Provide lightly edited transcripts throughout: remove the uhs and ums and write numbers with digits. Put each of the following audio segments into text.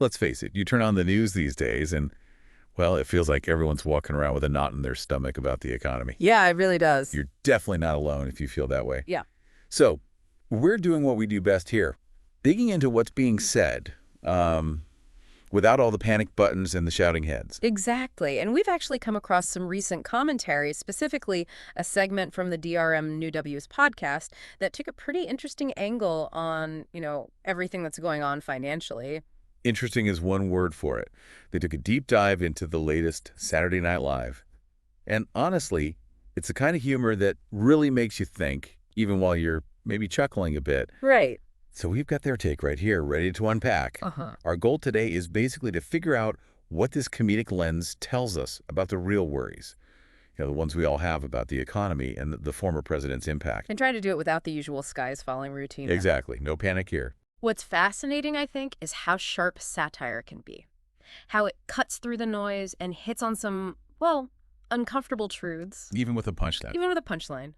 Let's face it, you turn on the news these days and, well, it feels like everyone's walking around with a knot in their stomach about the economy. Yeah, it really does. You're definitely not alone if you feel that way. Yeah. So we're doing what we do best here, digging into what's being said without all the panic buttons and the shouting heads. Exactly. And we've actually come across some recent commentaries, specifically a segment from the DRM New W's podcast that took a pretty interesting angle on, everything that's going on financially. Interesting is one word for it. They took a deep dive into the latest Saturday Night Live. And honestly, it's the kind of humor that really makes you think, even while you're maybe chuckling a bit. Right. So we've got their take right here, ready to unpack. Our goal today is basically to figure out what this comedic lens tells us about the real worries, the ones we all have about the economy and the former president's impact. And try to do it without the usual skies falling routine. Exactly. No panic here. What's fascinating, I think, is how sharp satire can be. How it cuts through the noise and hits on some, uncomfortable truths. Even with a punchline. Even with a punchline.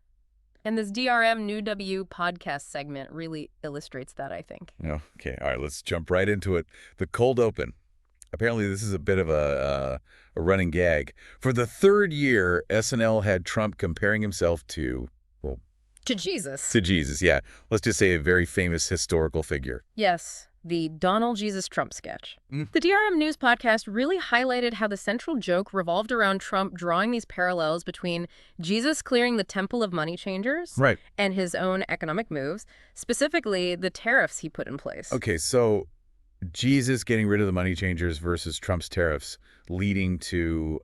And this DRM New W podcast segment really illustrates that, I think. Okay, all right, let's jump right into it. The cold open. Apparently, this is a bit of a running gag. For the third year, SNL had Trump comparing himself to Jesus. To Jesus, yeah. Let's just say a very famous historical figure. Yes, the Donald Jesus Trump sketch. The DRM News podcast really highlighted how the central joke revolved around Trump drawing these parallels between Jesus clearing the temple of money changers and his own economic moves, specifically the tariffs he put in place. Okay, so Jesus getting rid of the money changers versus Trump's tariffs leading to,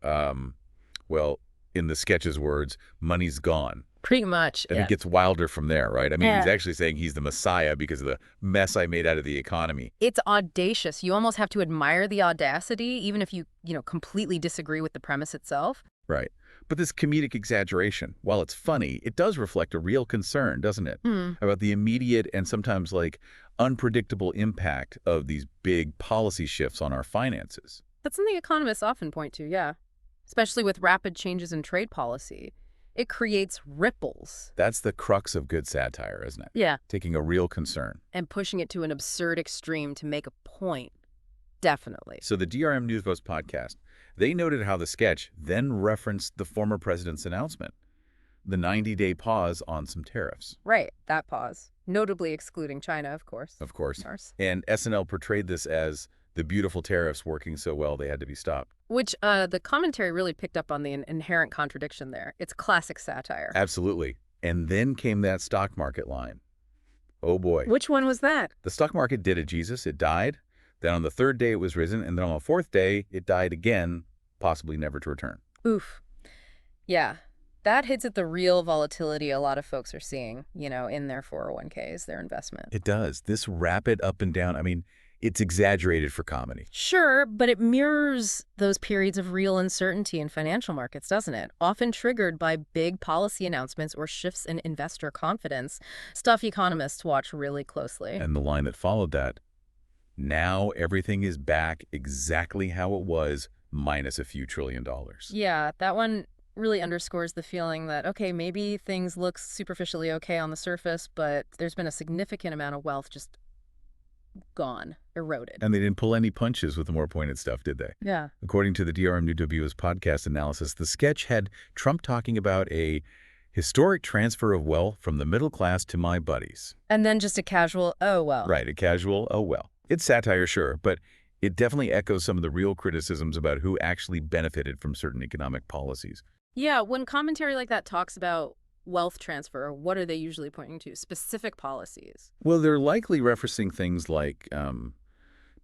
in the sketch's words, money's gone. Pretty much, And it gets wilder from there, right? I mean, he's actually saying he's the Messiah because of the mess I made out of the economy. It's audacious. You almost have to admire the audacity, even if you, completely disagree with the premise itself. Right. But this comedic exaggeration, while it's funny, it does reflect a real concern, doesn't it? About the immediate and sometimes, unpredictable impact of these big policy shifts on our finances. That's something economists often point to, yeah. Especially with rapid changes in trade policy. It creates ripples. That's the crux of good satire, isn't it? Yeah. Taking a real concern. And pushing it to an absurd extreme to make a point. Definitely. So the DRM News Post podcast, they noted how the sketch then referenced the former president's announcement, the 90-day pause on some tariffs. Right, that pause. Notably excluding China, of course. Of course. And SNL portrayed this as the beautiful tariffs working so well they had to be stopped. Which the commentary really picked up on the inherent contradiction there. It's classic satire. Absolutely. And then came that stock market line. Oh, boy. Which one was that? The stock market did a Jesus. It died. Then on the third day, it was risen. And then on the fourth day, it died again, possibly never to return. Oof. Yeah. That hits at the real volatility a lot of folks are seeing, in their 401ks, their investment. It does. This rapid up and down, it's exaggerated for comedy. Sure, but it mirrors those periods of real uncertainty in financial markets, doesn't it? Often triggered by big policy announcements or shifts in investor confidence, stuff economists watch really closely. And the line that followed that, now everything is back exactly how it was, minus a few $1 trillion. Yeah, that one really underscores the feeling that, okay, maybe things look superficially okay on the surface, but there's been a significant amount of wealth just gone, eroded. And they didn't pull any punches with the more pointed stuff, did they? Yeah. According to the DRM New W's podcast analysis, the sketch had Trump talking about a historic transfer of wealth from the middle class to my buddies. And then just a casual, oh, well. Right, a casual, oh, well. It's satire, sure, but it definitely echoes some of the real criticisms about who actually benefited from certain economic policies. Yeah, when commentary like that talks about wealth transfer, what are they usually pointing to? Specific policies? Well, they're likely referencing things like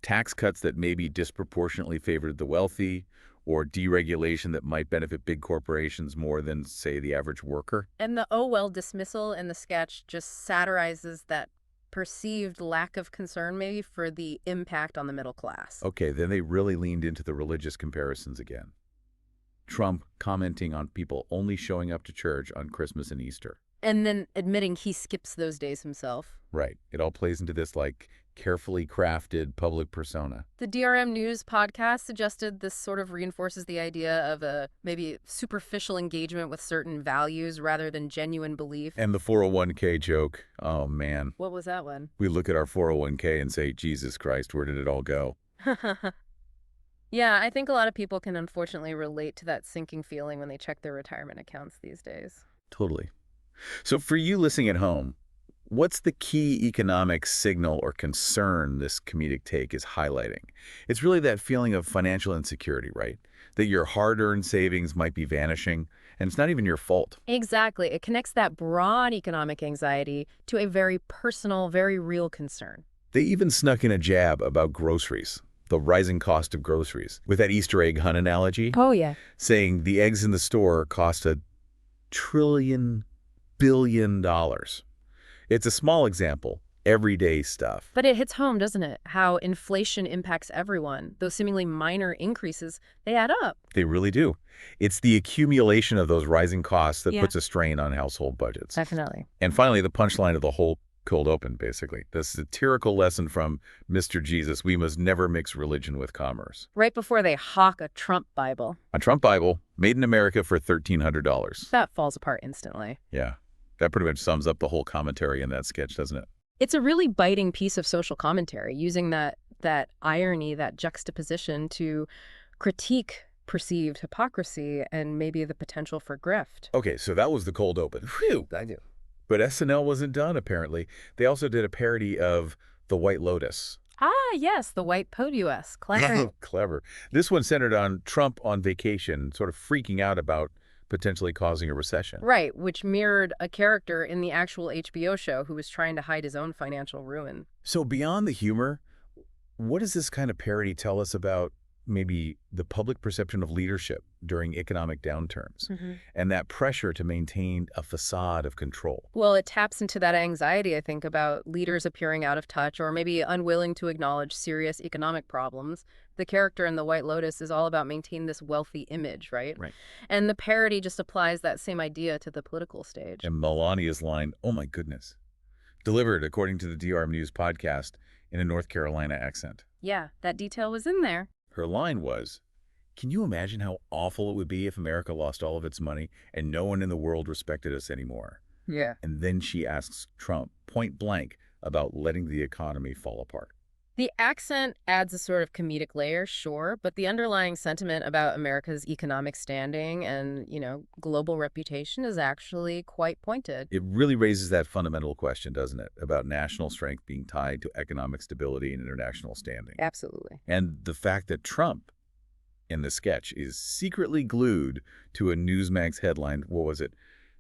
tax cuts that maybe disproportionately favored the wealthy, or deregulation that might benefit big corporations more than, say, the average worker. And the oh well dismissal in the sketch just satirizes that perceived lack of concern maybe for the impact on the middle class. Okay, then they really leaned into the religious comparisons again. Trump commenting on people only showing up to church on Christmas and Easter. And then admitting he skips those days himself. Right. It all plays into this, carefully crafted public persona. The DRM News podcast suggested this sort of reinforces the idea of a maybe superficial engagement with certain values rather than genuine belief. And the 401k joke, oh man. What was that one? We look at our 401k and say, Jesus Christ, where did it all go? Yeah, I think a lot of people can unfortunately relate to that sinking feeling when they check their retirement accounts these days. Totally. So for you listening at home, what's the key economic signal or concern this comedic take is highlighting? It's really that feeling of financial insecurity, right? That your hard-earned savings might be vanishing, and it's not even your fault. Exactly. It connects that broad economic anxiety to a very personal, very real concern. They even snuck in a jab about groceries, the rising cost of groceries, with that Easter egg hunt analogy, Oh, yeah. saying the eggs in the store cost $1 trillion billion. It's a small example, everyday stuff. But it hits home, doesn't it? How inflation impacts everyone. Those seemingly minor increases, they add up. They really do. It's the accumulation of those rising costs that Yeah. puts a strain on household budgets. Definitely. And finally, the punchline of the whole cold open, basically. The satirical lesson from Mr. Jesus, we must never mix religion with commerce. Right before they hawk a Trump Bible. A Trump Bible, made in America for $1,300. That falls apart instantly. Yeah, that pretty much sums up the whole commentary in that sketch, doesn't it? It's a really biting piece of social commentary, using that irony, that juxtaposition to critique perceived hypocrisy and maybe the potential for grift. Okay, so that was the cold open. Phew. I do. But SNL wasn't done, apparently. They also did a parody of The White Lotus. Ah, yes, the white POTUS. Clever. Clever. This one centered on Trump on vacation, sort of freaking out about potentially causing a recession. Right, which mirrored a character in the actual HBO show who was trying to hide his own financial ruin. So beyond the humor, what does this kind of parody tell us about maybe the public perception of leadership during economic downturns and that pressure to maintain a facade of control? Well, it taps into that anxiety, I think, about leaders appearing out of touch or maybe unwilling to acknowledge serious economic problems. The character in The White Lotus is all about maintaining this wealthy image, right? Right. And the parody just applies that same idea to the political stage. And Melania's line, "Oh my goodness," delivered, according to the DRM News podcast, in a North Carolina accent. Yeah, that detail was in there. Her line was, "Can you imagine how awful it would be if America lost all of its money and no one in the world respected us anymore?" Yeah. And then she asks Trump point blank about letting the economy fall apart. The accent adds a sort of comedic layer, sure, but the underlying sentiment about America's economic standing and, global reputation is actually quite pointed. It really raises that fundamental question, doesn't it, about national strength being tied to economic stability and international standing. Absolutely. And the fact that Trump, in the sketch, is secretly glued to a Newsmax headline, what was it?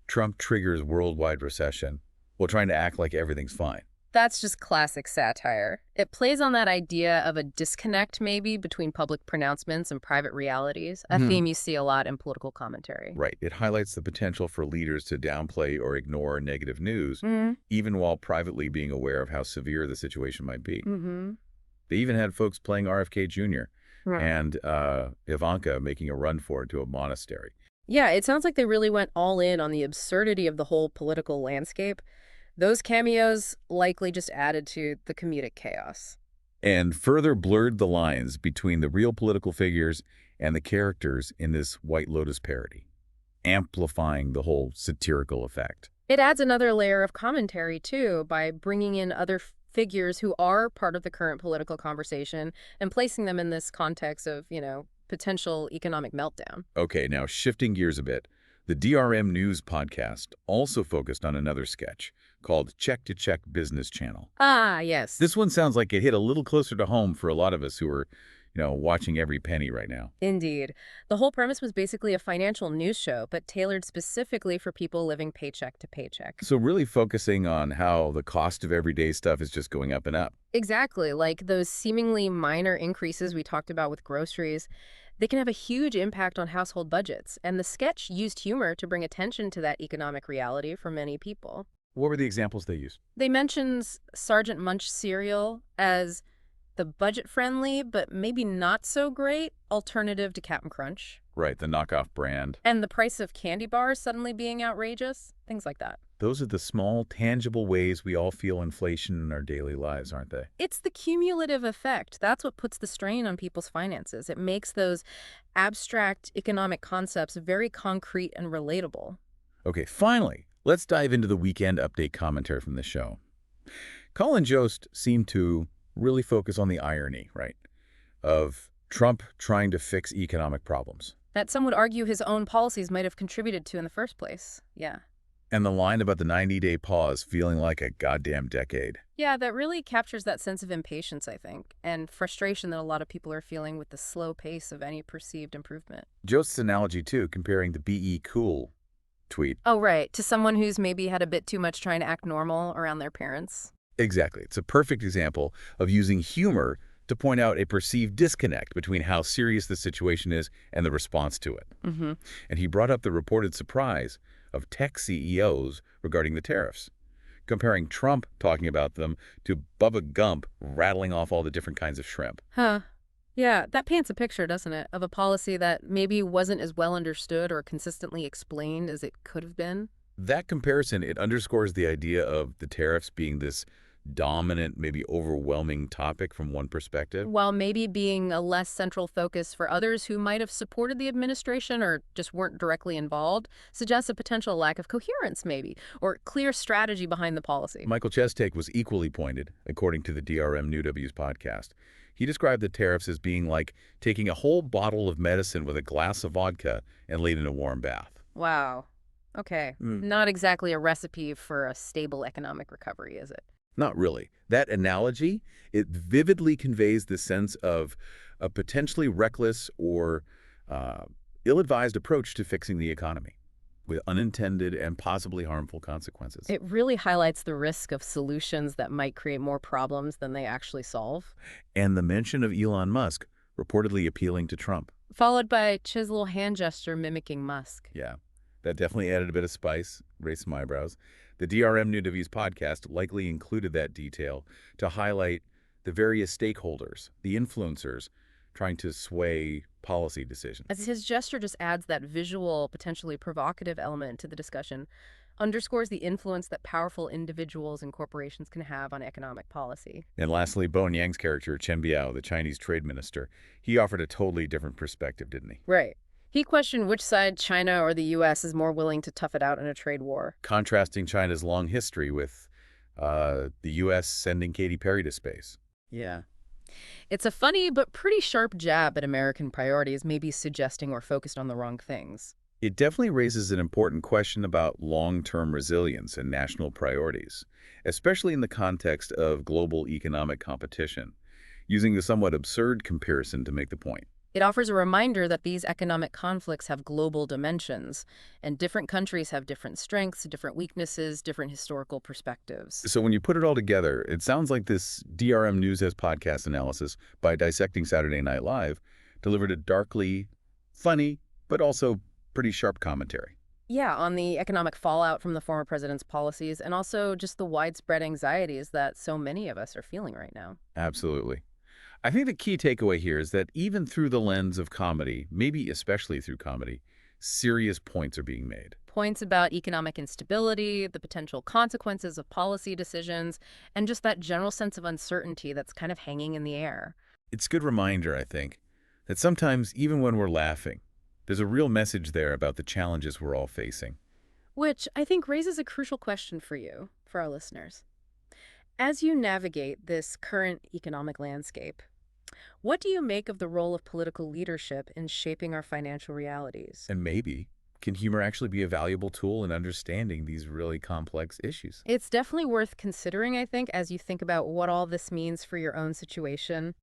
"Trump triggers worldwide recession," while trying to act like everything's fine. That's just classic satire. It plays on that idea of a disconnect, maybe, between public pronouncements and private realities, a theme you see a lot in political commentary. Right. It highlights the potential for leaders to downplay or ignore negative news, even while privately being aware of how severe the situation might be. They even had folks playing RFK Jr. and Ivanka making a run for it to a monastery. Yeah, it sounds like they really went all in on the absurdity of the whole political landscape. Those cameos likely just added to the comedic chaos. And further blurred the lines between the real political figures and the characters in this White Lotus parody, amplifying the whole satirical effect. It adds another layer of commentary, too, by bringing in other figures who are part of the current political conversation and placing them in this context of, potential economic meltdown. Okay, now shifting gears a bit, the DRM News podcast also focused on another sketch called Check to Check Business Channel. Ah, yes. This one sounds like it hit a little closer to home for a lot of us who are, watching every penny right now. Indeed. The whole premise was basically a financial news show, but tailored specifically for people living paycheck to paycheck. So really focusing on how the cost of everyday stuff is just going up and up. Exactly. Like those seemingly minor increases we talked about with groceries, they can have a huge impact on household budgets. And the sketch used humor to bring attention to that economic reality for many people. What were the examples they used? They mentioned Sergeant Munch cereal as the budget-friendly, but maybe not so great alternative to Cap'n Crunch. Right, the knockoff brand. And the price of candy bars suddenly being outrageous. Things like that. Those are the small, tangible ways we all feel inflation in our daily lives, aren't they? It's the cumulative effect. That's what puts the strain on people's finances. It makes those abstract economic concepts very concrete and relatable. Okay, finally, let's dive into the weekend update commentary from the show. Colin Jost seemed to really focus on the irony, right? of Trump trying to fix economic problems. That some would argue his own policies might have contributed to in the first place. Yeah. And the line about the 90-day pause feeling like a goddamn decade. Yeah, that really captures that sense of impatience, I think, and frustration that a lot of people are feeling with the slow pace of any perceived improvement. Joseph's analogy, too, comparing the "be cool" tweet. Oh, right, to someone who's maybe had a bit too much trying to act normal around their parents. Exactly. It's a perfect example of using humor to point out a perceived disconnect between how serious the situation is and the response to it. Mm-hmm. And he brought up the reported surprise of tech CEOs regarding the tariffs, comparing Trump talking about them to Bubba Gump rattling off all the different kinds of shrimp. Huh. Yeah, that paints a picture, doesn't it, of a policy that maybe wasn't as well understood or consistently explained as it could have been? That comparison, it underscores the idea of the tariffs being this dominant, maybe overwhelming topic from one perspective. While maybe being a less central focus for others who might have supported the administration or just weren't directly involved, suggests a potential lack of coherence, maybe, or clear strategy behind the policy. Michael Chess' take was equally pointed, according to the DRM New W's podcast. He described the tariffs as being like taking a whole bottle of medicine with a glass of vodka and laid in a warm bath. Wow. Okay. Not exactly a recipe for a stable economic recovery, is it? Not really. That analogy, it vividly conveys the sense of a potentially reckless or ill-advised approach to fixing the economy with unintended and possibly harmful consequences. It really highlights the risk of solutions that might create more problems than they actually solve. And the mention of Elon Musk reportedly appealing to Trump. Followed by Ch's little hand gesture mimicking Musk. Yeah, that definitely added a bit of spice, raised some eyebrows. The DRM New W's podcast likely included that detail to highlight the various stakeholders, the influencers, trying to sway policy decisions. As his gesture just adds that visual, potentially provocative element to the discussion, underscores the influence that powerful individuals and corporations can have on economic policy. And lastly, Bowen Yang's character, Chen Biao, the Chinese trade minister, he offered a totally different perspective, didn't he? Right. He questioned which side, China or the U.S., is more willing to tough it out in a trade war. Contrasting China's long history with the U.S. sending Katy Perry to space. Yeah. It's a funny but pretty sharp jab at American priorities, maybe suggesting we're focused on the wrong things. It definitely raises an important question about long-term resilience and national priorities, especially in the context of global economic competition, using the somewhat absurd comparison to make the point. It offers a reminder that these economic conflicts have global dimensions, and different countries have different strengths, different weaknesses, different historical perspectives. So when you put it all together, it sounds like this DRM News as podcast analysis by Dissecting Saturday Night Live delivered a darkly funny, but also pretty sharp commentary. Yeah, on the economic fallout from the former president's policies, and also just the widespread anxieties that so many of us are feeling right now. Absolutely. I think the key takeaway here is that even through the lens of comedy, maybe especially through comedy, serious points are being made. Points about economic instability, the potential consequences of policy decisions, and just that general sense of uncertainty that's kind of hanging in the air. It's a good reminder, I think, that sometimes even when we're laughing, there's a real message there about the challenges we're all facing. Which I think raises a crucial question for you, for our listeners. As you navigate this current economic landscape, what do you make of the role of political leadership in shaping our financial realities? And maybe, can humor actually be a valuable tool in understanding these really complex issues? It's definitely worth considering, I think, as you think about what all this means for your own situation.